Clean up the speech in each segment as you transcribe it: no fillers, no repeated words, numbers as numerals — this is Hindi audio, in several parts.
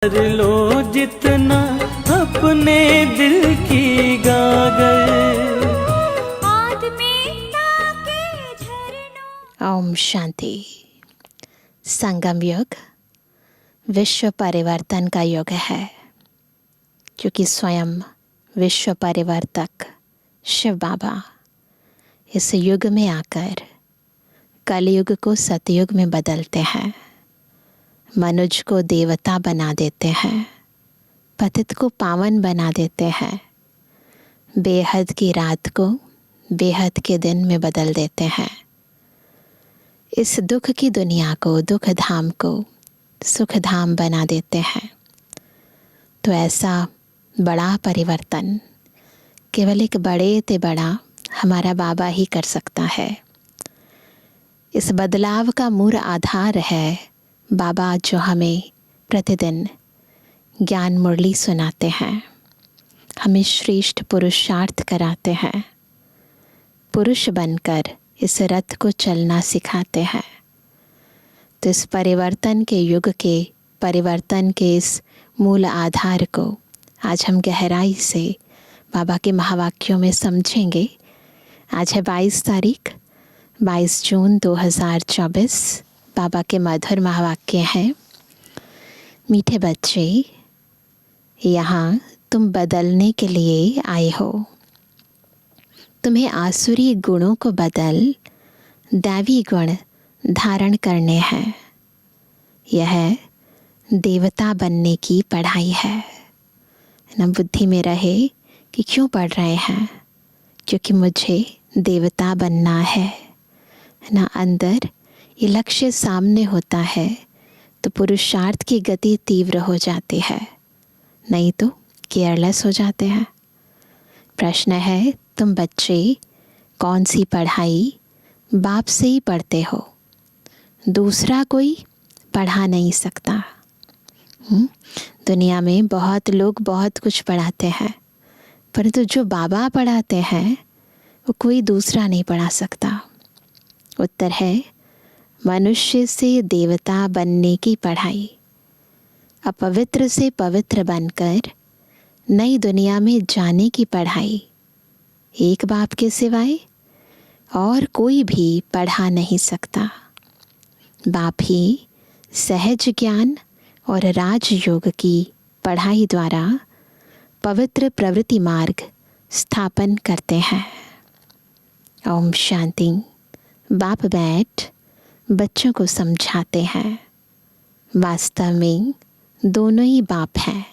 कर लो जितना अपने दिल की गागर। ओम शांति। संगम युग विश्व परिवर्तन का युग है, क्योंकि स्वयं विश्व परिवर्तक शिव बाबा इस युग में आकर कलयुग को सतयुग में बदलते हैं, मनुष्य को देवता बना देते हैं, पतित को पावन बना देते हैं, बेहद की रात को बेहद के दिन में बदल देते हैं। इस दुख की दुनिया को, दुख धाम को सुख धाम बना देते हैं। तो ऐसा बड़ा परिवर्तन केवल एक बड़े ते बड़ा हमारा बाबा ही कर सकता है। इस बदलाव का मूल आधार है बाबा, जो हमें प्रतिदिन ज्ञान मुरली सुनाते हैं, हमें श्रेष्ठ पुरुषार्थ कराते हैं, पुरुष बनकर इस रथ को चलना सिखाते हैं। तो इस परिवर्तन के युग के, परिवर्तन के इस मूल आधार को आज हम गहराई से बाबा के महावाक्यों में समझेंगे। आज है 22 तारीख, 22 जून 2024। बाबा के मधुर महावाक्य हैं। मीठे बच्चे, यहाँ तुम बदलने के लिए आए हो। तुम्हें आसुरी गुणों को बदल दैवी गुण धारण करने हैं। यह देवता बनने की पढ़ाई है न। बुद्धि में रहे कि क्यों पढ़ रहे हैं, क्योंकि मुझे देवता बनना है ना। अंदर ये लक्ष्य सामने होता है तो पुरुषार्थ की गति तीव्र हो जाती है, नहीं तो केयरलेस हो जाते हैं। प्रश्न है, तुम बच्चे कौन सी पढ़ाई बाप से ही पढ़ते हो, दूसरा कोई पढ़ा नहीं सकता। दुनिया में बहुत लोग बहुत कुछ पढ़ाते हैं, परंतु जो बाबा पढ़ाते हैं वो कोई दूसरा नहीं पढ़ा सकता। उत्तर है मनुष्य से देवता बनने की पढ़ाई, अपवित्र से पवित्र बनकर नई दुनिया में जाने की पढ़ाई। एक बाप के सिवाय और कोई भी पढ़ा नहीं सकता। बाप ही सहज ज्ञान और राजयोग की पढ़ाई द्वारा पवित्र प्रवृत्ति मार्ग स्थापन करते हैं। ओम शांति। बाप बैठ बच्चों को समझाते हैं। वास्तव में दोनों ही बाप हैं,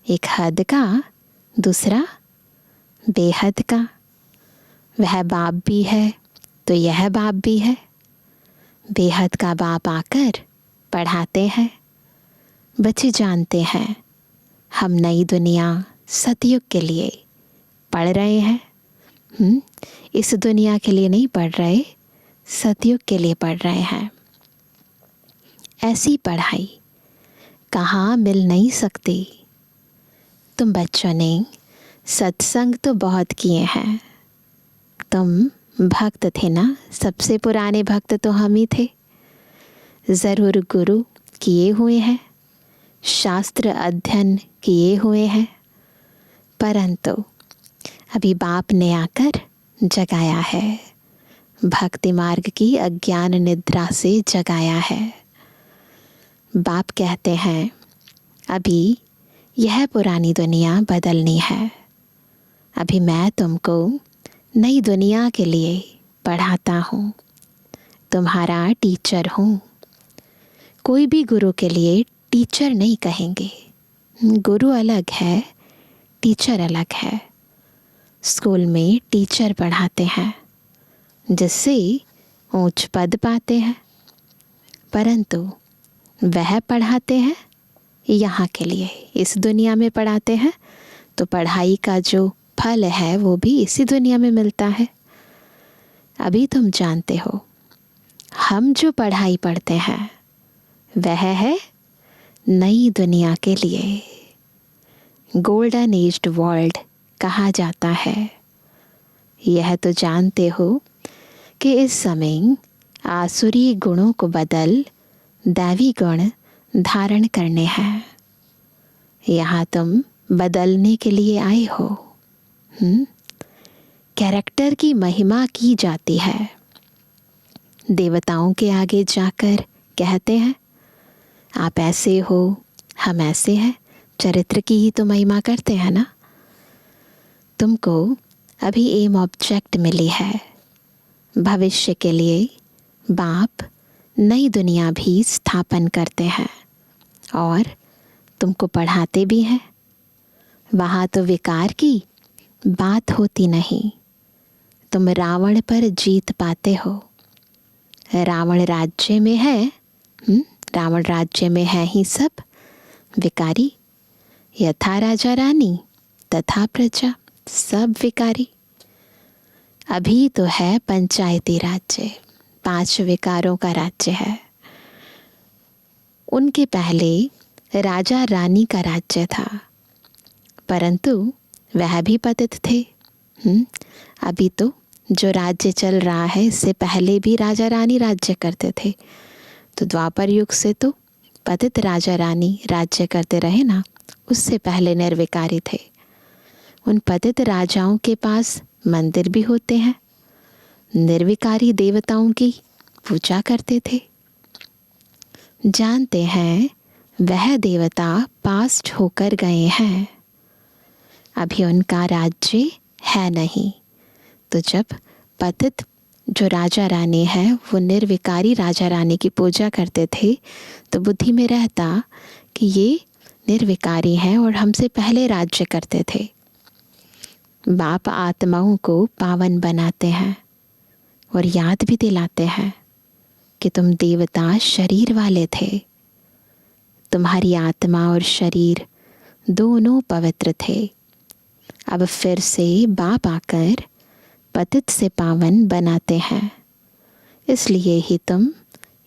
एक हद का, दूसरा बेहद का। वह बाप भी है तो यह बाप भी है। बेहद का बाप आकर पढ़ाते हैं। बच्चे जानते हैं हम नई दुनिया सतयुग के लिए पढ़ रहे हैं। इस दुनिया के लिए नहीं पढ़ रहे, सतयुग के लिए पढ़ रहे हैं। ऐसी पढ़ाई कहाँ मिल नहीं सकती। तुम बच्चों ने सत्संग तो बहुत किए हैं। तुम भक्त थे ना, सबसे पुराने भक्त तो हम ही थे। ज़रूर गुरु किए हुए हैं, शास्त्र अध्ययन किए हुए हैं, परंतु अभी बाप ने आकर जगाया है। भक्ति मार्ग की अज्ञान निद्रा से जगाया है। बाप कहते हैं अभी यह पुरानी दुनिया बदलनी है। अभी मैं तुमको नई दुनिया के लिए पढ़ाता हूँ, तुम्हारा टीचर हूँ। कोई भी गुरु के लिए टीचर नहीं कहेंगे। गुरु अलग है, टीचर अलग है। स्कूल में टीचर पढ़ाते हैं, जिससे ऊंच पद पाते हैं, परंतु वह पढ़ाते हैं यहाँ के लिए, इस दुनिया में पढ़ाते हैं। तो पढ़ाई का जो फल है वो भी इसी दुनिया में मिलता है। अभी तुम जानते हो हम जो पढ़ाई पढ़ते हैं वह है नई दुनिया के लिए। गोल्डन एज्ड वर्ल्ड कहा जाता है। यह तो जानते हो कि इस समय आसुरी गुणों को बदल दैवी गुण धारण करने हैं। यहाँ तुम बदलने के लिए आए हो। कैरेक्टर की महिमा की जाती है। देवताओं के आगे जाकर कहते हैं आप ऐसे हो, हम ऐसे हैं। चरित्र की ही तो महिमा करते हैं ना। तुमको अभी एम ऑब्जेक्ट मिली है। भविष्य के लिए बाप नई दुनिया भी स्थापन करते हैं और तुमको पढ़ाते भी हैं। वहाँ तो विकार की बात होती नहीं। तुम रावण पर जीत पाते हो। रावण राज्य में है, रावण राज्य में है ही सब विकारी। यथा राजा रानी तथा प्रजा, सब विकारी। अभी तो है पंचायती राज्य, 5 विकारों का राज्य है। उनके पहले राजा रानी का राज्य था, परंतु वह भी पतित थे। अभी तो जो राज्य चल रहा है, इससे पहले भी राजा रानी राज्य करते थे। तो द्वापर युग से तो पतित राजा रानी राज्य करते रहे ना, उससे पहले निर्विकारी थे। उन पतित राजाओं के पास मंदिर भी होते हैं। निर्विकारी देवताओं की पूजा करते थे। जानते हैं वह देवता पास्ट होकर गए हैं, अभी उनका राज्य है नहीं। तो जब पतित जो राजा रानी है वो निर्विकारी राजा रानी की पूजा करते थे, तो बुद्धि में रहता कि ये निर्विकारी हैं और हमसे पहले राज्य करते थे। बाप आत्माओं को पावन बनाते हैं और याद भी दिलाते हैं कि तुम देवता शरीर वाले थे। तुम्हारी आत्मा और शरीर दोनों पवित्र थे। अब फिर से बाप आकर पतित से पावन बनाते हैं। इसलिए ही तुम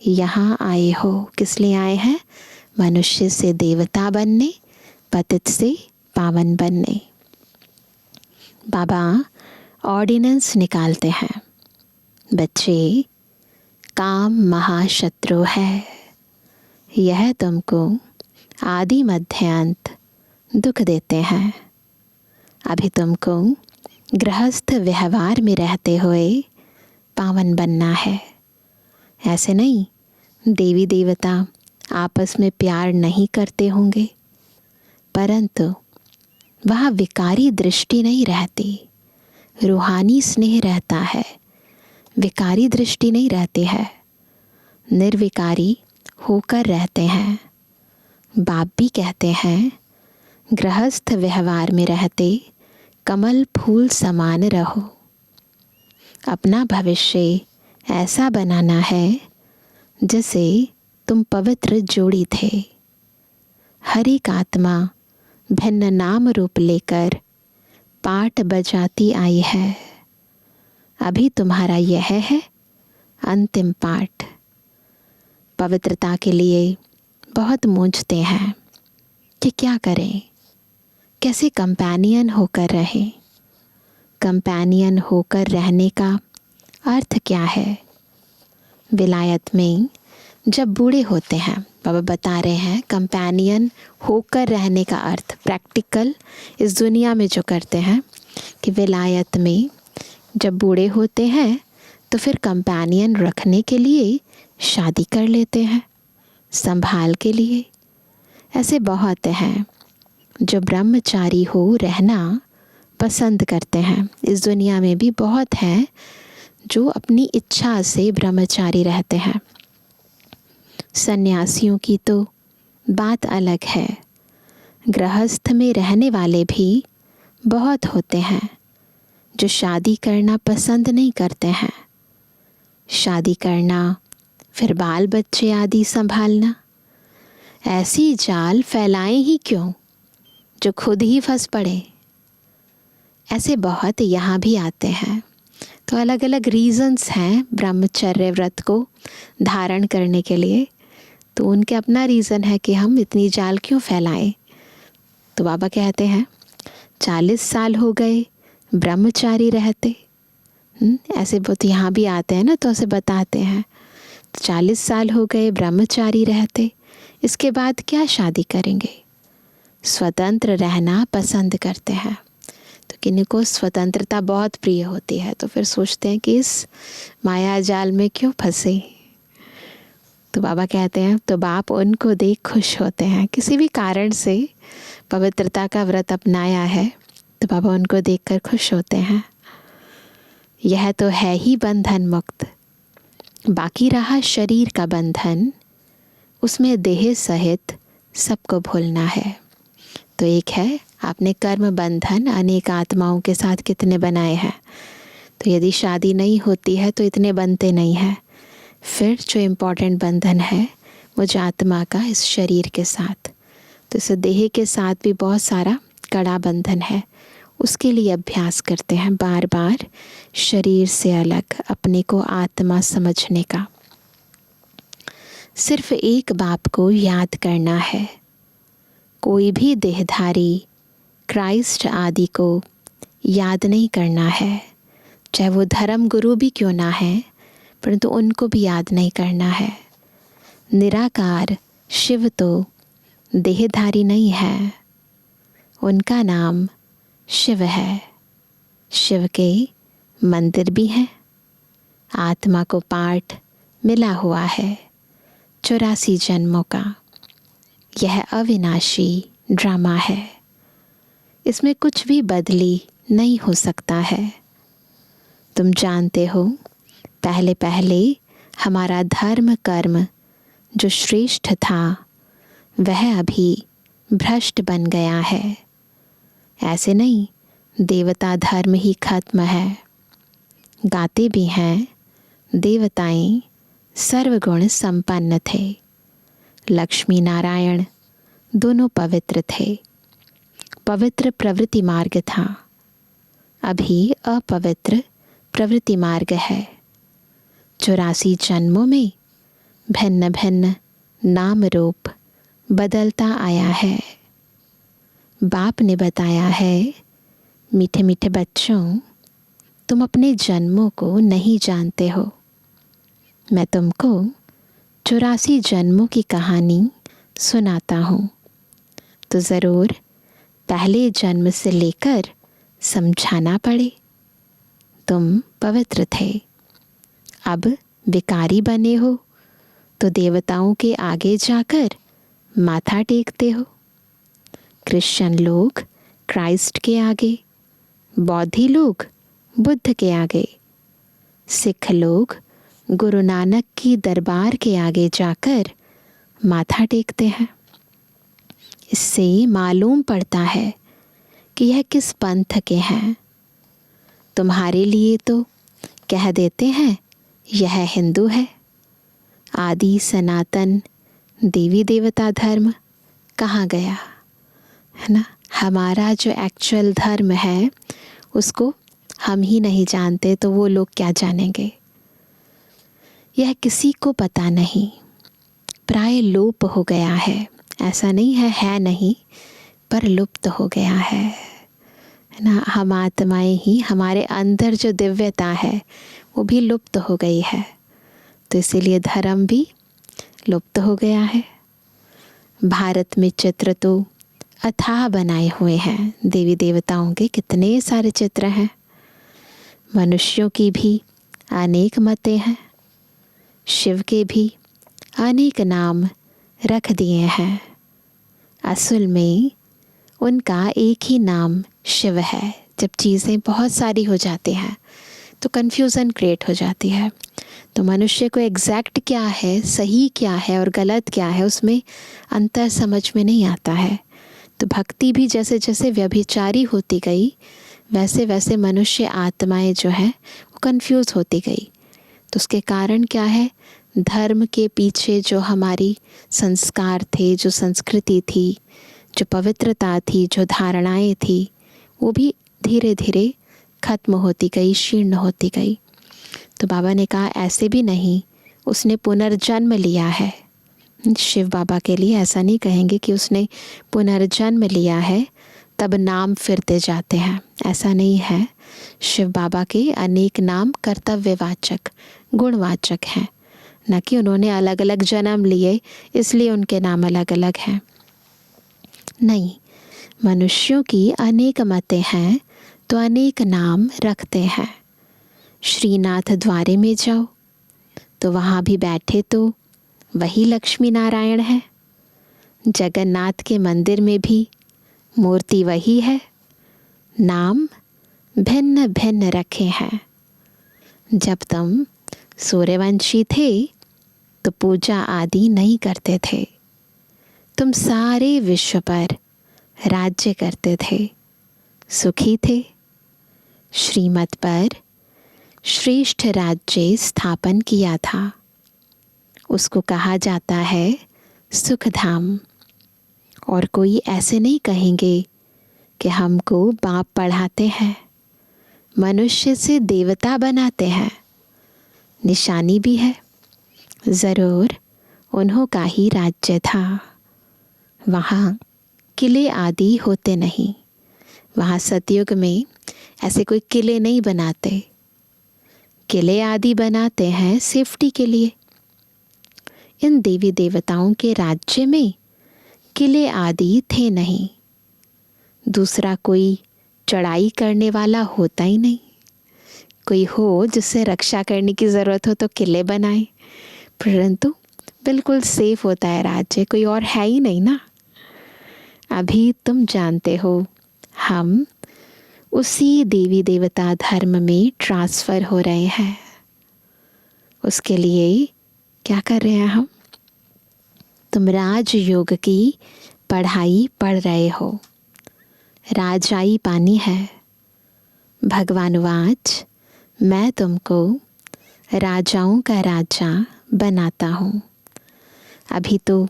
यहाँ आए हो। किस लिए आए हैं? मनुष्य से देवता बनने, पतित से पावन बनने। बाबा ऑर्डिनेंस निकालते हैं, बच्चे काम महाशत्रु है। यह तुमको आदि मध्य अंत दुख देते हैं। अभी तुमको गृहस्थ व्यवहार में रहते हुए पावन बनना है। ऐसे नहीं देवी देवता आपस में प्यार नहीं करते होंगे, परंतु वहाँ विकारी दृष्टि नहीं रहती, रूहानी स्नेह रहता है। विकारी दृष्टि नहीं रहती है, निर्विकारी होकर रहते हैं। बाप भी कहते हैं गृहस्थ व्यवहार में रहते कमल फूल समान रहो। अपना भविष्य ऐसा बनाना है जैसे तुम पवित्र जोड़ी थे। हर एक आत्मा भिन्न नाम रूप लेकर पाठ बजाती आई है। अभी तुम्हारा यह है अंतिम पाठ। पवित्रता के लिए बहुत मूंझते हैं कि क्या करें, कैसे कंपेनियन होकर रहें। कंपेनियन होकर रहने का अर्थ क्या है? विलायत में जब बूढ़े होते हैं, बाबा बता रहे हैं कंपेनियन होकर रहने का अर्थ प्रैक्टिकल इस दुनिया में जो करते हैं कि विलायत में जब बूढ़े होते हैं तो फिर कंपेनियन रखने के लिए शादी कर लेते हैं, संभाल के लिए। ऐसे बहुत हैं जो ब्रह्मचारी हो रहना पसंद करते हैं। इस दुनिया में भी बहुत हैं जो अपनी इच्छा से ब्रह्मचारी रहते हैं। सन्यासियों की तो बात अलग है। गृहस्थ में रहने वाले भी बहुत होते हैं जो शादी करना पसंद नहीं करते हैं। शादी करना, फिर बाल बच्चे आदि संभालना, ऐसी जाल फैलाएं ही क्यों जो खुद ही फंस पड़े। ऐसे बहुत यहाँ भी आते हैं। तो अलग अलग रीज़न्स हैं ब्रह्मचर्य व्रत को धारण करने के लिए। तो उनके अपना रीज़न है कि हम इतनी जाल क्यों फैलाएं। तो बाबा कहते हैं 40 साल हो गए ब्रह्मचारी रहते। ऐसे बहुत यहाँ भी आते हैं ना, तो ऐसे बताते हैं 40 साल हो गए ब्रह्मचारी रहते, इसके बाद क्या शादी करेंगे। स्वतंत्र रहना पसंद करते हैं। तो किन्हीं को स्वतंत्रता बहुत प्रिय होती है, तो फिर सोचते हैं कि इस माया जाल में क्यों फंसे। तो बाबा कहते हैं तो बाप उनको देख खुश होते हैं। किसी भी कारण से पवित्रता का व्रत अपनाया है तो बाबा उनको देखकर खुश होते हैं। यह तो है ही बंधन मुक्त, बाकी रहा शरीर का बंधन, उसमें देह सहित सबको भूलना है। तो एक है आपने कर्म बंधन अनेक आत्माओं के साथ कितने बनाए हैं, तो यदि शादी नहीं होती है तो इतने बनते नहीं हैं। फिर जो इम्पोर्टेंट बंधन है मुझ आत्मा का इस शरीर के साथ, तो इस देह के साथ भी बहुत सारा कड़ा बंधन है। उसके लिए अभ्यास करते हैं बार बार शरीर से अलग अपने को आत्मा समझने का। सिर्फ एक बाप को याद करना है। कोई भी देहधारी क्राइस्ट आदि को याद नहीं करना है, चाहे वो धर्म गुरु भी क्यों ना है, परंतु उनको भी याद नहीं करना है। निराकार शिव तो देहधारी नहीं है, उनका नाम शिव है। शिव के मंदिर भी हैं। आत्मा को पाठ मिला हुआ है 84 जन्मों का। यह अविनाशी ड्रामा है, इसमें कुछ भी बदली नहीं हो सकता है। तुम जानते हो पहले पहले हमारा धर्म कर्म जो श्रेष्ठ था वह अभी भ्रष्ट बन गया है। ऐसे नहीं देवता धर्म ही खत्म है। गाते भी हैं देवताएं सर्वगुण संपन्न थे। लक्ष्मी नारायण दोनों पवित्र थे। पवित्र प्रवृत्ति मार्ग था, अभी अपवित्र प्रवृत्ति मार्ग है। 84 जन्मों में भिन्न भिन्न नाम रूप बदलता आया है। बाप ने बताया है, मीठे मीठे बच्चों, तुम अपने जन्मों को नहीं जानते हो। मैं तुमको 84 जन्मों की कहानी सुनाता हूँ, तो ज़रूर पहले जन्म से लेकर समझाना पड़े। तुम पवित्र थे, अब विकारी बने हो तो देवताओं के आगे जाकर माथा टेकते हो। क्रिश्चियन लोग क्राइस्ट के आगे, बौद्धि लोग बुद्ध के आगे, सिख लोग गुरु नानक की दरबार के आगे जाकर माथा टेकते हैं। इससे मालूम पड़ता है कि यह किस पंथ के हैं। तुम्हारे लिए तो कह देते हैं यह हिंदू है। आदि सनातन देवी देवता धर्म कहाँ गया, है ना। हमारा जो एक्चुअल धर्म है उसको हम ही नहीं जानते, तो वो लोग क्या जानेंगे। यह किसी को पता नहीं, प्राय लोप हो गया है। ऐसा नहीं है नहीं, पर लुप्त हो गया है ना। हम आत्माएं ही, हमारे अंदर जो दिव्यता है वो भी लुप्त हो गई है, तो इसीलिए धर्म भी लुप्त हो गया है। भारत में चित्र तो अथाह बनाए हुए हैं, देवी देवताओं के कितने सारे चित्र हैं। मनुष्यों की भी अनेक मतें हैं, शिव के भी अनेक नाम रख दिए हैं। असल में उनका एक ही नाम शिव है। जब चीज़ें बहुत सारी हो जाती हैं तो कन्फ्यूज़न क्रिएट हो जाती है। तो मनुष्य को एग्जैक्ट क्या है, सही क्या है और गलत क्या है, उसमें अंतर समझ में नहीं आता है। तो भक्ति भी जैसे जैसे व्यभिचारी होती गई वैसे वैसे मनुष्य आत्माएं जो है वो कंफ्यूज होती गई। तो उसके कारण क्या है, धर्म के पीछे जो हमारी संस्कार थे, जो संस्कृति थी, जो पवित्रता थी, जो धारणाएं थी, वो भी धीरे धीरे खत्म होती गई, क्षीर्ण होती गई। तो बाबा ने कहा ऐसे भी नहीं, उसने पुनर्जन्म लिया है। शिव बाबा के लिए ऐसा नहीं कहेंगे कि उसने पुनर्जन्म लिया है तब नाम फिरते जाते हैं, ऐसा नहीं है। शिव बाबा के अनेक नाम कर्तव्यवाचक, गुणवाचक हैं, न कि उन्होंने अलग अलग जन्म लिए इसलिए उनके नाम अलग अलग हैं। नहीं, मनुष्यों की अनेक मतें हैं तो अनेक नाम रखते हैं। श्रीनाथ द्वारे में जाओ तो वहाँ भी बैठे तो वही लक्ष्मी नारायण है। जगन्नाथ के मंदिर में भी मूर्ति वही है, नाम भिन्न भिन्न रखे हैं। जब तुम सूर्यवंशी थे तो पूजा आदि नहीं करते थे। तुम सारे विश्व पर राज्य करते थे, सुखी थे। श्रीमत पर श्रेष्ठ राज्य स्थापन किया था। उसको कहा जाता है सुखधाम। और कोई ऐसे नहीं कहेंगे कि हमको बाप पढ़ाते हैं, मनुष्य से देवता बनाते हैं। निशानी भी है, ज़रूर उन्हों का ही राज्य था। वहाँ किले आदि होते नहीं। वहाँ सतयुग में ऐसे कोई किले नहीं बनाते। किले आदि बनाते हैं सेफ्टी के लिए। इन देवी देवताओं के राज्य में किले आदि थे नहीं। दूसरा कोई चढ़ाई करने वाला होता ही नहीं। कोई हो जिससे रक्षा करने की ज़रूरत हो तो किले बनाए, परंतु बिल्कुल सेफ होता है राज्य, कोई और है ही नहीं ना। अभी तुम जानते हो हम उसी देवी देवता धर्म में ट्रांसफ़र हो रहे हैं। उसके लिए क्या कर रहे हैं हम? तुम राजयोग की पढ़ाई पढ़ रहे हो। राजाई पानी है। भगवानुवाच मैं तुमको राजाओं का राजा बनाता हूँ। अभी तो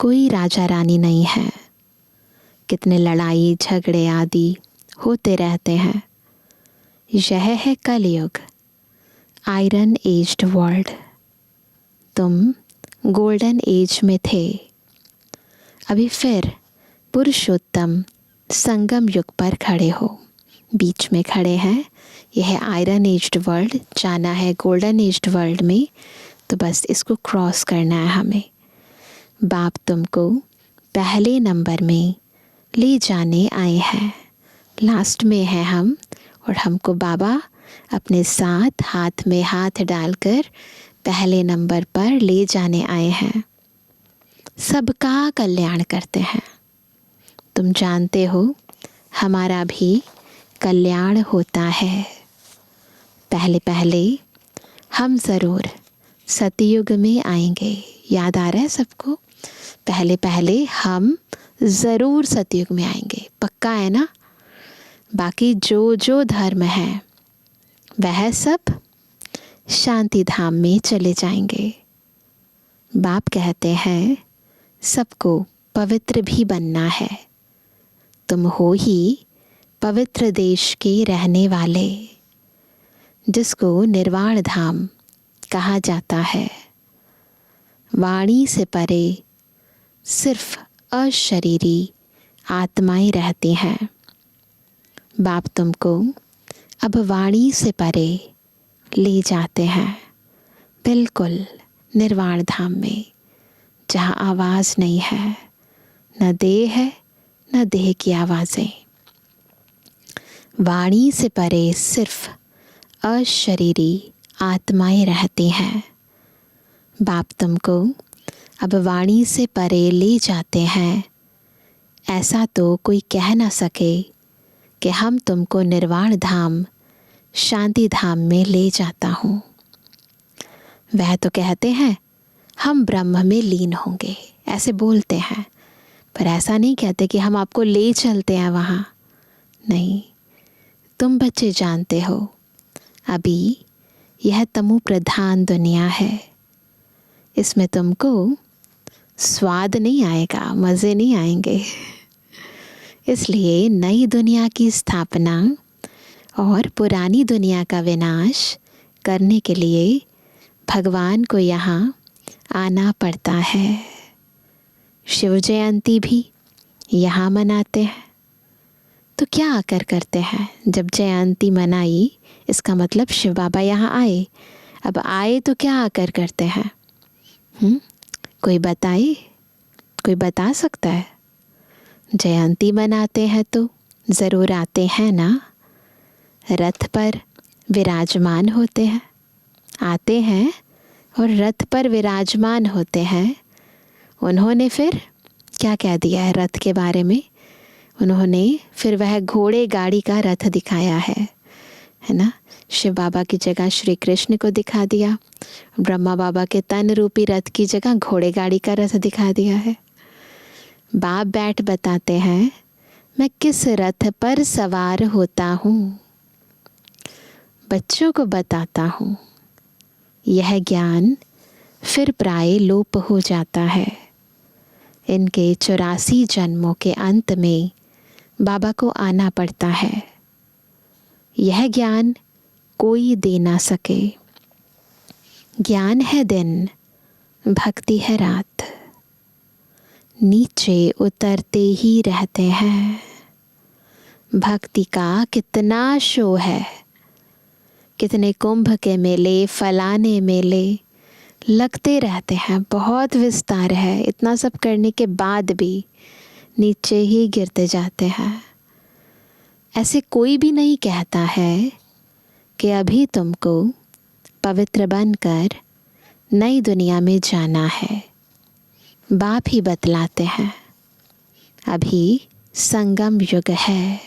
कोई राजा रानी नहीं है। कितने लड़ाई झगड़े आदि होते रहते हैं। यह है कलयुग, आयरन एज्ड वर्ल्ड। तुम गोल्डन एज में थे। अभी फिर पुरुषोत्तम संगम युग पर खड़े हो, बीच में खड़े हैं। यह आयरन एज्ड वर्ल्ड, जाना है गोल्डन एज्ड वर्ल्ड में, तो बस इसको क्रॉस करना है हमें। बाप तुमको पहले नंबर में ले जाने आए हैं। लास्ट में है हम, और हमको बाबा अपने साथ हाथ में हाथ डालकर पहले नंबर पर ले जाने आए हैं। सबका कल्याण करते हैं। तुम जानते हो हमारा भी कल्याण होता है। पहले पहले हम ज़रूर सतयुग में आएंगे। याद आ रहा है सबको? पहले पहले हम ज़रूर सतयुग में आएंगे, पक्का है ना? बाकी जो जो धर्म है वह सब शांति धाम में चले जाएंगे। बाप कहते हैं सबको पवित्र भी बनना है। तुम हो ही पवित्र देश के रहने वाले, जिसको निर्वाण धाम कहा जाता है। वाणी से परे सिर्फ अशरीरी आत्माएं रहती हैं। बाप तुमको अब वाणी से परे ले जाते हैं, बिल्कुल निर्वाण धाम में, जहाँ आवाज़ नहीं है, न देह है न देह की आवाज़ें। वाणी से परे सिर्फ अशरीरी आत्माएं रहती हैं। बाप तुमको अब वाणी से परे ले जाते हैं। ऐसा तो कोई कह ना सके कि हम तुमको निर्वाण धाम शांति धाम में ले जाता हूँ। वह तो कहते हैं हम ब्रह्म में लीन होंगे, ऐसे बोलते हैं, पर ऐसा नहीं कहते कि हम आपको ले चलते हैं वहाँ। नहीं, तुम बच्चे जानते हो अभी यह तमो प्रधान दुनिया है। इसमें तुमको स्वाद नहीं आएगा, मज़े नहीं आएंगे। इसलिए नई दुनिया की स्थापना और पुरानी दुनिया का विनाश करने के लिए भगवान को यहाँ आना पड़ता है। शिव जयंती भी यहाँ मनाते हैं। तो क्या आकर करते हैं? जब जयंती मनाई इसका मतलब शिव बाबा यहाँ आए। अब आए तो क्या आकर करते हैं? कोई बताए? कोई बता सकता है? जयंती मनाते हैं तो ज़रूर आते हैं ना, रथ पर विराजमान होते हैं, आते हैं और रथ पर विराजमान होते हैं। उन्होंने फिर क्या कह दिया है रथ के बारे में? उन्होंने फिर वह घोड़े गाड़ी का रथ दिखाया है ना। शिव बाबा की जगह श्री कृष्ण को दिखा दिया, ब्रह्मा बाबा के तन रूपी रथ की जगह घोड़े गाड़ी का रथ दिखा दिया है। बाप बैठ बताते हैं, मैं किस रथ पर सवार होता हूँ, बच्चों को बताता हूँ। यह ज्ञान फिर प्राय लोप हो जाता है। इनके 84 जन्मों के अंत में बाबा को आना पड़ता है। यह ज्ञान कोई दे ना सके। ज्ञान है दिन, भक्ति है रात, नीचे उतरते ही रहते हैं। भक्ति का कितना शो है, कितने कुंभ के मेले, फलाने मेले लगते रहते हैं, बहुत विस्तार है। इतना सब करने के बाद भी नीचे ही गिरते जाते हैं। ऐसे कोई भी नहीं कहता है कि अभी तुमको पवित्र बनकर नई दुनिया में जाना है। बाप ही बतलाते हैं, अभी संगम युग है।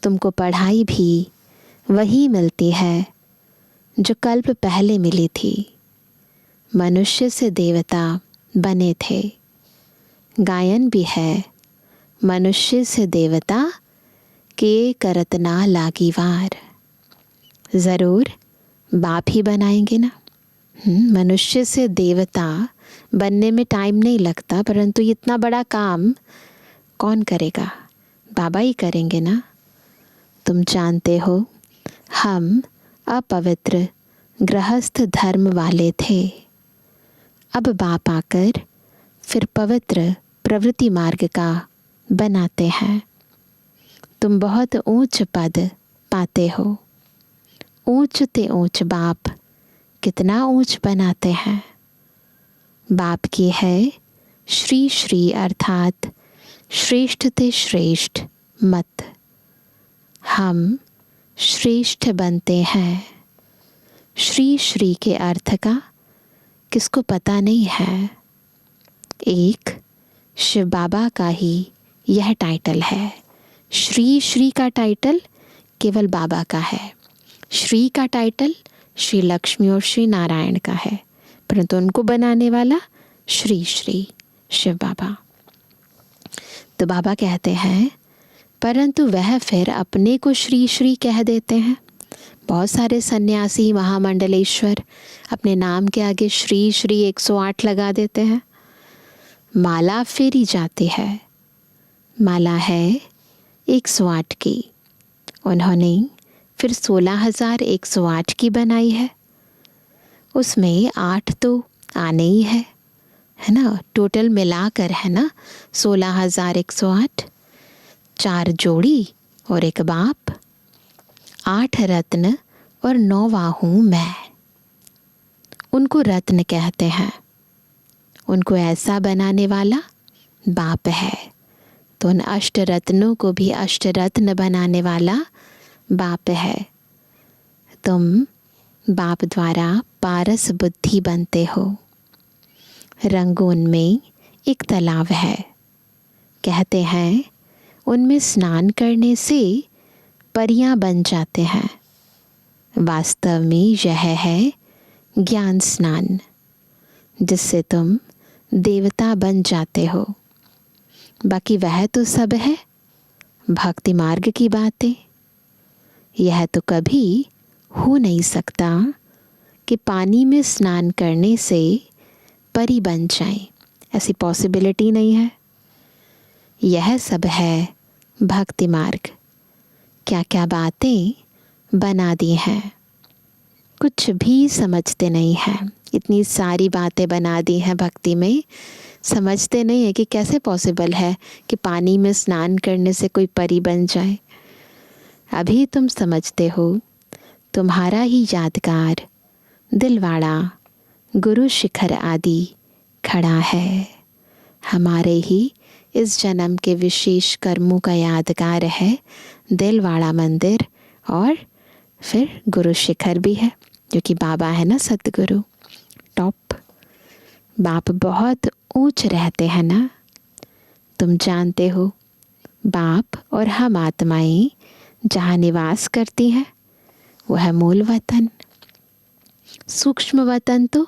तुमको पढ़ाई भी वही मिलती है जो कल्प पहले मिली थी। मनुष्य से देवता बने थे। गायन भी है, मनुष्य से देवता के करत ना लागी वार। ज़रूर बाप ही बनाएंगे ना। मनुष्य से देवता बनने में टाइम नहीं लगता, परंतु इतना बड़ा काम कौन करेगा? बाबा ही करेंगे ना। तुम जानते हो, हम अपवित्र गृहस्थ धर्म वाले थे। अब बाप आकर फिर पवित्र प्रवृत्ति मार्ग का बनाते हैं। तुम बहुत ऊंच पद पाते हो। ऊंच ते ऊंच बाप कितना ऊंच बनाते हैं। बाप की है श्री श्री अर्थात श्रेष्ठ ते श्रेष्ठ मत। हम श्रेष्ठ बनते हैं। श्री श्री के अर्थ का किसको पता नहीं है। एक शिव बाबा का ही यह टाइटल है। श्री श्री का टाइटल केवल बाबा का है। श्री का टाइटल श्री लक्ष्मी और श्री नारायण का है, परंतु उनको बनाने वाला श्री श्री शिव बाबा। तो बाबा कहते हैं, परंतु वह फिर अपने को श्री श्री कह देते हैं। बहुत सारे सन्यासी महामंडलेश्वर अपने नाम के आगे श्री श्री 108 लगा देते हैं। माला फेरी जाती है। माला है 108 की। उन्होंने फिर 16,108 की बनाई है। उसमें 8 तो आने ही है ना। टोटल मिलाकर है ना 16,108। 4 जोड़ी और एक बाप, 8 रत्न और 9वां हूँ मैं। उनको रत्न कहते हैं। उनको ऐसा बनाने वाला बाप है। तो उन अष्ट रत्नों को भी अष्ट रत्न बनाने वाला बाप है। तुम बाप द्वारा पारस बुद्धि बनते हो। रंगून में एक तालाब है। कहते हैं उनमें स्नान करने से परियां बन जाते हैं। वास्तव में यह है ज्ञान स्नान, जिससे तुम देवता बन जाते हो। बाकी वह तो सब है भक्ति मार्ग की बातें। यह तो कभी हो नहीं सकता कि पानी में स्नान करने से परी बन जाए। ऐसी पॉसिबिलिटी नहीं है। यह सब है भक्ति मार्ग। क्या क्या बातें बना दी हैं, कुछ भी समझते नहीं हैं। इतनी सारी बातें बना दी हैं भक्ति में, समझते नहीं है कि कैसे पॉसिबल है कि पानी में स्नान करने से कोई परी बन जाए। अभी तुम समझते हो। तुम्हारा ही यादगार दिलवाड़ा गुरु शिखर आदि खड़ा है। हमारे ही इस जन्म के विशेष कर्मों का यादगार है दिलवाड़ा मंदिर, और फिर गुरु शिखर भी है, जो कि बाबा है ना, सतगुरु टॉप। बाप बहुत ऊंच रहते हैं ना, तुम जानते हो। बाप और हम आत्माएं जहाँ निवास करती हैं वो है मूल वतन। सूक्ष्म वतन तो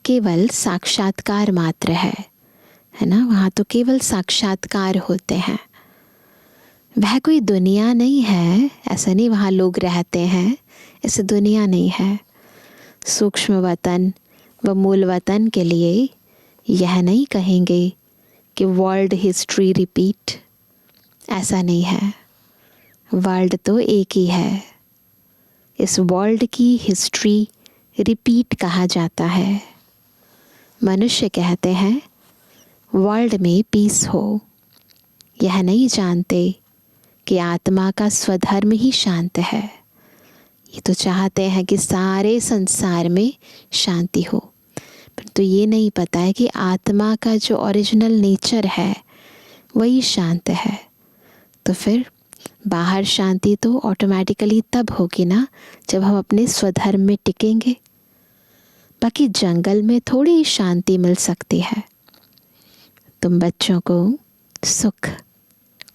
केवल साक्षात्कार मात्र है ना, वहाँ तो केवल साक्षात्कार होते हैं। वह कोई दुनिया नहीं है, ऐसा नहीं वहाँ लोग रहते हैं, ऐसे दुनिया नहीं है। सूक्ष्म वतन व मूल वतन के लिए यह नहीं कहेंगे कि वर्ल्ड हिस्ट्री रिपीट, ऐसा नहीं है। वर्ल्ड तो एक ही है, इस वर्ल्ड की हिस्ट्री रिपीट कहा जाता है। मनुष्य कहते हैं वर्ल्ड में पीस हो, यह नहीं जानते कि आत्मा का स्वधर्म ही शांत है। ये तो चाहते हैं कि सारे संसार में शांति हो, परंतु ये नहीं पता है कि आत्मा का जो ओरिजिनल नेचर है वही शांत है। तो फिर बाहर शांति तो ऑटोमेटिकली तब होगी ना जब हम अपने स्वधर्म में टिकेंगे। बाकी जंगल में थोड़ी शांति मिल सकती है। तुम बच्चों को सुख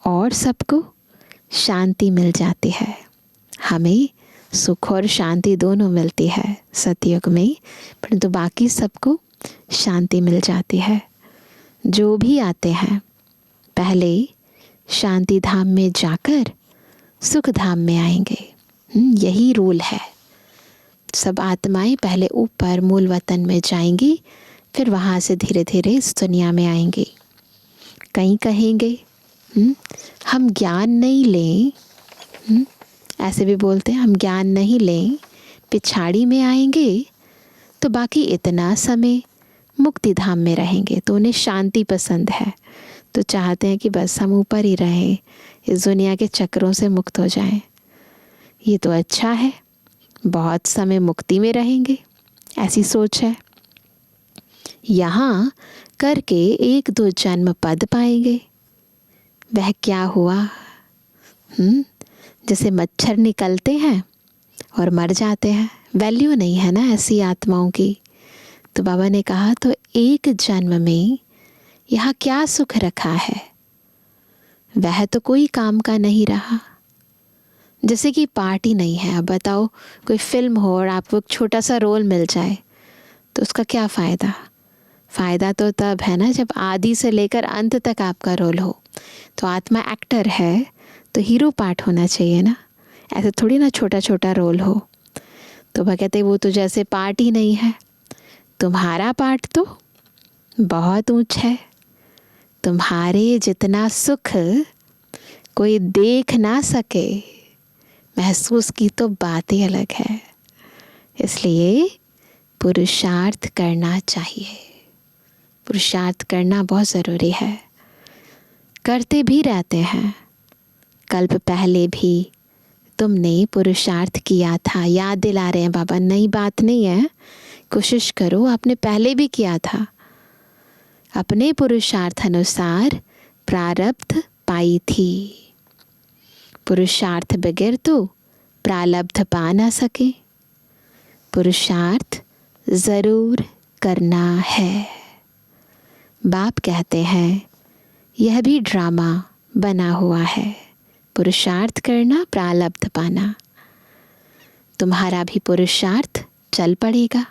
और सबको शांति मिल जाती है। हमें सुख और शांति दोनों मिलती है सतयुग में, परंतु बाकी सबको शांति मिल जाती है। जो भी आते हैं पहले शांति धाम में जाकर सुख धाम में आएंगे। यही रूल है। सब आत्माएं पहले ऊपर मूल वतन में जाएंगी, फिर वहाँ से धीरे धीरे इस दुनिया में आएंगी। कहीं कहेंगे हम ज्ञान नहीं लें, ऐसे भी बोलते हैं, हम ज्ञान नहीं लें पिछाड़ी में आएंगे तो बाकी इतना समय मुक्ति धाम में रहेंगे। तो उन्हें शांति पसंद है, तो चाहते हैं कि बस हम ऊपर ही रहें, इस दुनिया के चक्रों से मुक्त हो जाएं। ये तो अच्छा है, बहुत समय मुक्ति में रहेंगे, ऐसी सोच है। यहाँ करके 1-2 जन्म पद पाएंगे। वह क्या हुआ? जैसे मच्छर निकलते हैं और मर जाते हैं, वैल्यू नहीं है ना ऐसी आत्माओं की। तो बाबा ने कहा तो 1 जन्म में यहाँ क्या सुख रखा है, वह तो कोई काम का नहीं रहा। जैसे कि पार्टी नहीं है। अब बताओ कोई फिल्म हो और आपको एक छोटा सा रोल मिल जाए तो उसका क्या फ़ायदा? फ़ायदा तो तब है ना जब आदि से लेकर अंत तक आपका रोल हो। तो आत्मा एक्टर है तो हीरो पार्ट होना चाहिए ना, ऐसे थोड़ी ना छोटा छोटा रोल हो। तो वह कहते वो तो जैसे पार्ट ही नहीं है। तुम्हारा पार्ट तो बहुत ऊंच है। तुम्हारे जितना सुख कोई देख ना सके, महसूस की तो बात ही अलग है। इसलिए पुरुषार्थ करना चाहिए। पुरुषार्थ करना बहुत ज़रूरी है। करते भी रहते हैं। कल्प पहले भी तुमने पुरुषार्थ किया था, याद दिला रहे हैं बाबा, नई बात नहीं है। कोशिश करो, आपने पहले भी किया था। अपने पुरुषार्थ अनुसार प्रारब्ध पाई थी। पुरुषार्थ बगैर तो प्रारब्ध पा ना सके। पुरुषार्थ ज़रूर करना है। बाप कहते हैं यह भी ड्रामा बना हुआ है, पुरुषार्थ करना प्रारब्ध पाना। तुम्हारा भी पुरुषार्थ चल पड़ेगा,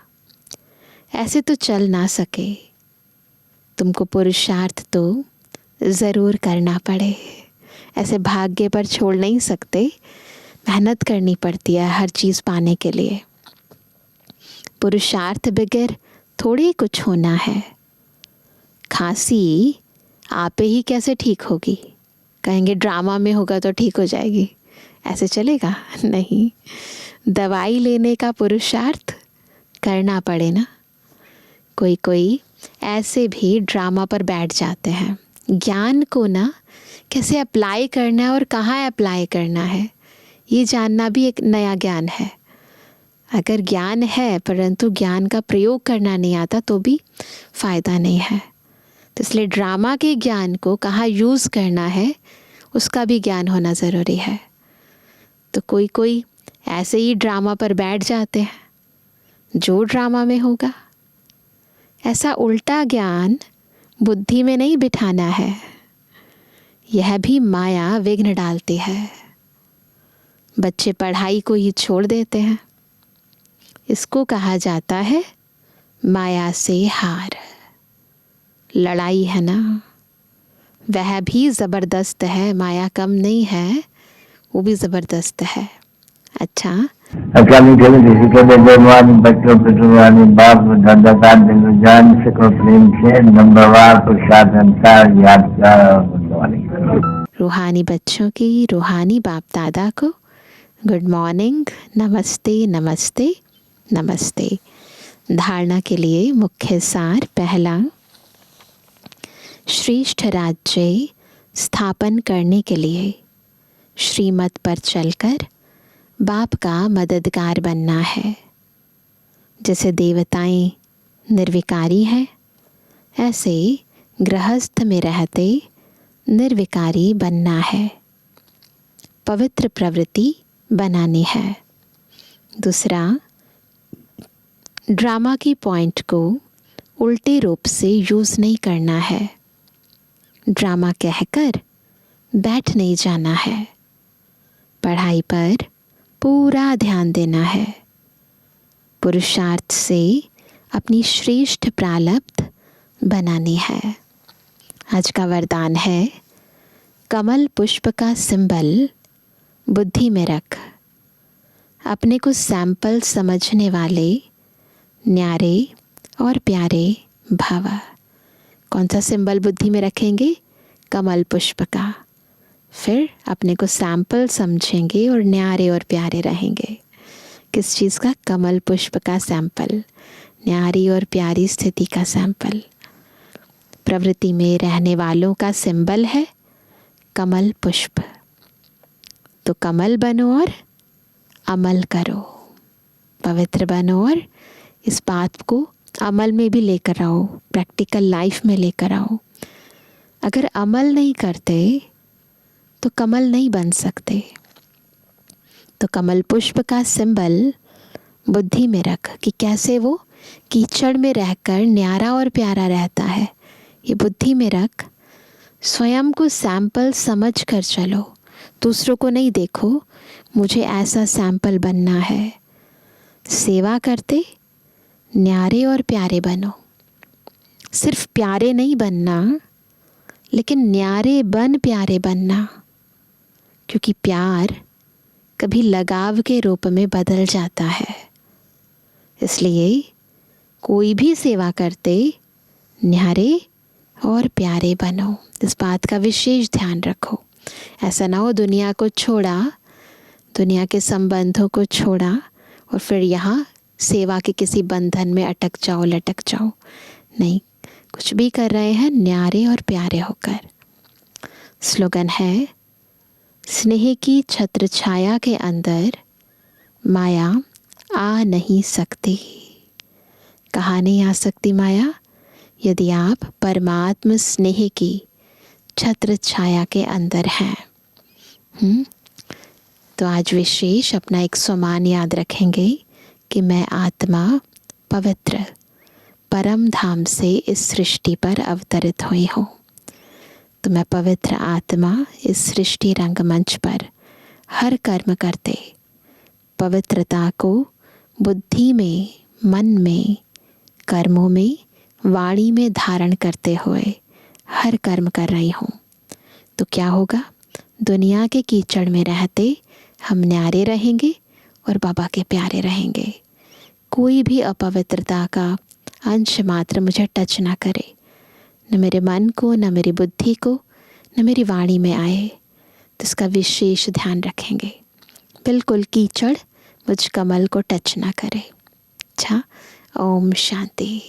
ऐसे तो चल ना सके। तुमको पुरुषार्थ तो ज़रूर करना पड़े, ऐसे भाग्य पर छोड़ नहीं सकते। मेहनत करनी पड़ती है हर चीज़ पाने के लिए। पुरुषार्थ बगैर थोड़ी कुछ होना है। खांसी आपे ही कैसे ठीक होगी? कहेंगे ड्रामा में होगा तो ठीक हो जाएगी, ऐसे चलेगा? नहीं, दवाई लेने का पुरुषार्थ करना पड़े ना। कोई कोई ऐसे भी ड्रामा पर बैठ जाते हैं। ज्ञान को ना कैसे अप्लाई करना है और कहाँ अप्लाई करना है, ये जानना भी एक नया ज्ञान है। अगर ज्ञान है परंतु ज्ञान का प्रयोग करना नहीं आता तो भी फ़ायदा नहीं है। तो इसलिए ड्रामा के ज्ञान को कहाँ यूज़ करना है उसका भी ज्ञान होना ज़रूरी है। तो कोई कोई ऐसे ही ड्रामा पर बैठ जाते हैं, जो ड्रामा में होगा। ऐसा उल्टा ज्ञान बुद्धि में नहीं बिठाना है, यह भी माया विघ्न डालती है। बच्चे पढ़ाई को ही छोड़ देते हैं, इसको कहा जाता है माया से हार। लड़ाई है ना, वह भी ज़बरदस्त है, माया कम नहीं है, वो भी ज़बरदस्त है। अच्छा मीठे मीठी के बेजवान बच्चों पितृवानी बाप दादा का दिल जान सको प्रेम से नंबरवार प्रसाद अनुसार याद रूहानी बच्चों की रूहानी बाप दादा को गुड मॉर्निंग, नमस्ते नमस्ते नमस्ते। धारणा के लिए मुख्य सार। पहला, श्रेष्ठ राज्य स्थापन करने के लिए श्रीमत पर चलकर बाप का मददगार बनना है। जैसे देवताएं निर्विकारी हैं, ऐसे गृहस्थ में रहते निर्विकारी बनना है, पवित्र प्रवृत्ति बनानी है। दूसरा, ड्रामा की पॉइंट को उल्टे रूप से यूज़ नहीं करना है। ड्रामा कहकर बैठ नहीं जाना है, पढ़ाई पर पूरा ध्यान देना है। पुरुषार्थ से अपनी श्रेष्ठ प्रारब्ध बनानी है। आज का वरदान है, कमल पुष्प का सिंबल बुद्धि में रख। अपने को सैंपल समझने वाले न्यारे और प्यारे भव। कौन सा सिंबल बुद्धि में रखेंगे? कमल पुष्प का। फिर अपने को सैंपल समझेंगे और न्यारे और प्यारे रहेंगे। किस चीज़ का? कमल पुष्प का सैंपल, न्यारी और प्यारी स्थिति का सैंपल। प्रवृत्ति में रहने वालों का सिंबल है कमल पुष्प। तो कमल बनो और अमल करो, पवित्र बनो और इस बात को अमल में भी लेकर आओ, प्रैक्टिकल लाइफ में लेकर आओ। अगर अमल नहीं करते तो कमल नहीं बन सकते। तो कमल पुष्प का सिंबल बुद्धि में रख कि कैसे वो कीचड़ में रहकर न्यारा और प्यारा रहता है, ये बुद्धि में रख। स्वयं को सैंपल समझ कर चलो, दूसरों को नहीं देखो मुझे ऐसा सैंपल बनना है। सेवा करते न्यारे और प्यारे बनो। सिर्फ प्यारे नहीं बनना, लेकिन न्यारे बन प्यारे बनना, क्योंकि प्यार कभी लगाव के रूप में बदल जाता है। इसलिए कोई भी सेवा करते न्यारे और प्यारे बनो। इस बात का विशेष ध्यान रखो। ऐसा ना हो दुनिया को छोड़ा, दुनिया के संबंधों को छोड़ा और फिर यहाँ सेवा के किसी बंधन में अटक जाओ, लटक जाओ। नहीं, कुछ भी कर रहे हैं न्यारे और प्यारे होकर। स्लोगन है, स्नेह की छत्र छाया के अंदर माया आ नहीं सकती। कहाँ नहीं आ सकती माया? यदि आप परमात्म स्नेह की छत्र छाया के अंदर हैं। तो आज विशेष अपना एक स्वमान याद रखेंगे कि मैं आत्मा पवित्र परम धाम से इस सृष्टि पर अवतरित हुई हूँ। तो मैं पवित्र आत्मा इस सृष्टि रंगमंच पर हर कर्म करते पवित्रता को बुद्धि में, मन में, कर्मों में, वाणी में धारण करते हुए हर कर्म कर रही हूँ। तो क्या होगा? दुनिया के कीचड़ में रहते हम न्यारे रहेंगे और बाबा के प्यारे रहेंगे। कोई भी अपवित्रता का अंश मात्र मुझे टच ना करे, न मेरे मन को, न मेरी बुद्धि को, न मेरी वाणी में आए। तो इसका विशेष ध्यान रखेंगे। बिल्कुल कीचड़ मुझ कमल को टच ना करे। अच्छा, ओम शांति।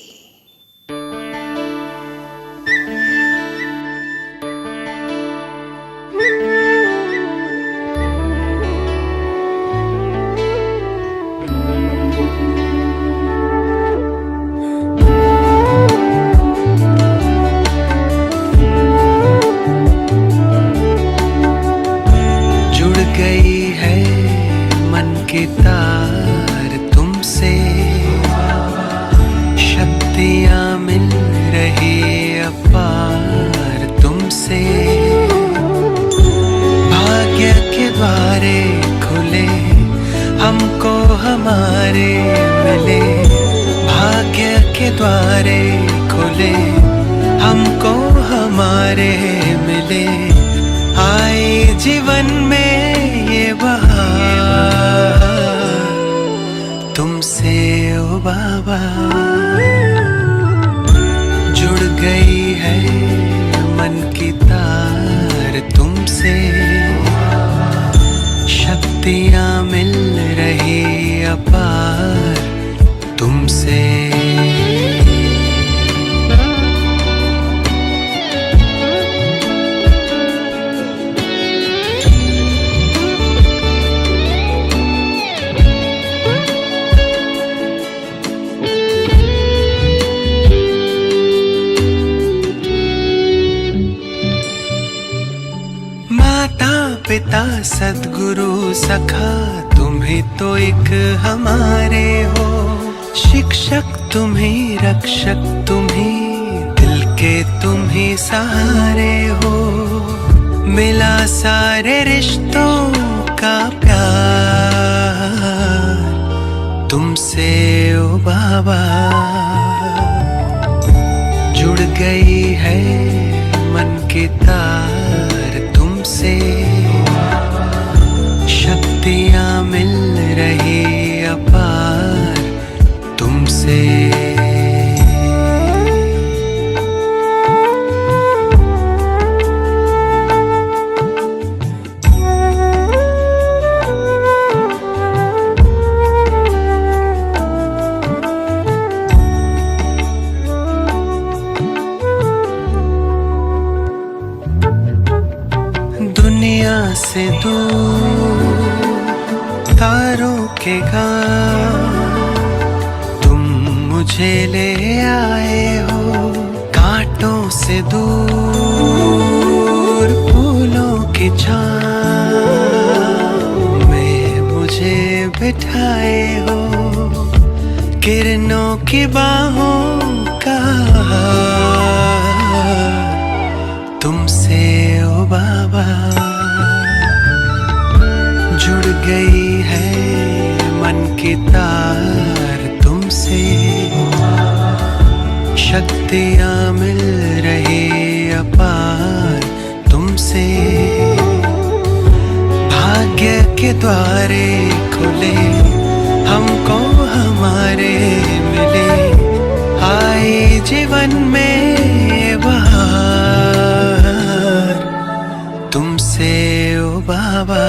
तार तुमसे, शक्तियाँ मिल रही अपार तुमसे। भाग्य के द्वारे खुले हमको हमारे मिले, भाग्य के द्वारे खुले हमको हमारे मिले। आए जीवन में ये बहार तुमसे ओ बाबा, जुड़ गई है मन की तार तुमसे, शक्तियाँ मिल रही अपार तुमसे। माता पिता सद्गुरु सखा तुम ही तो एक हमारे हो, शिक्षक तुम ही रक्षक तुम ही दिल के तुम ही सहारे हो। मिला सारे रिश्तों का प्यार तुमसे ओ बाबा, जुड़ गई है मन की तार तुमसे, शक्तियाँ मिल रही अपार तुमसे। दुनिया से दूर तारों के गांव तुम मुझे ले आए हो, कांटों से दूर फूलों की छाँव में मुझे बिठाए हो। किरणों की बाहों का तुमसे ओ बाबा, जुड़ गई है मन की तार तुमसे, शक्तियाँ मिल रही अपार तुमसे। भाग्य के द्वारे खुले हमको हमारे मिले, आए जीवन में बहार तुमसे ओ बाबा।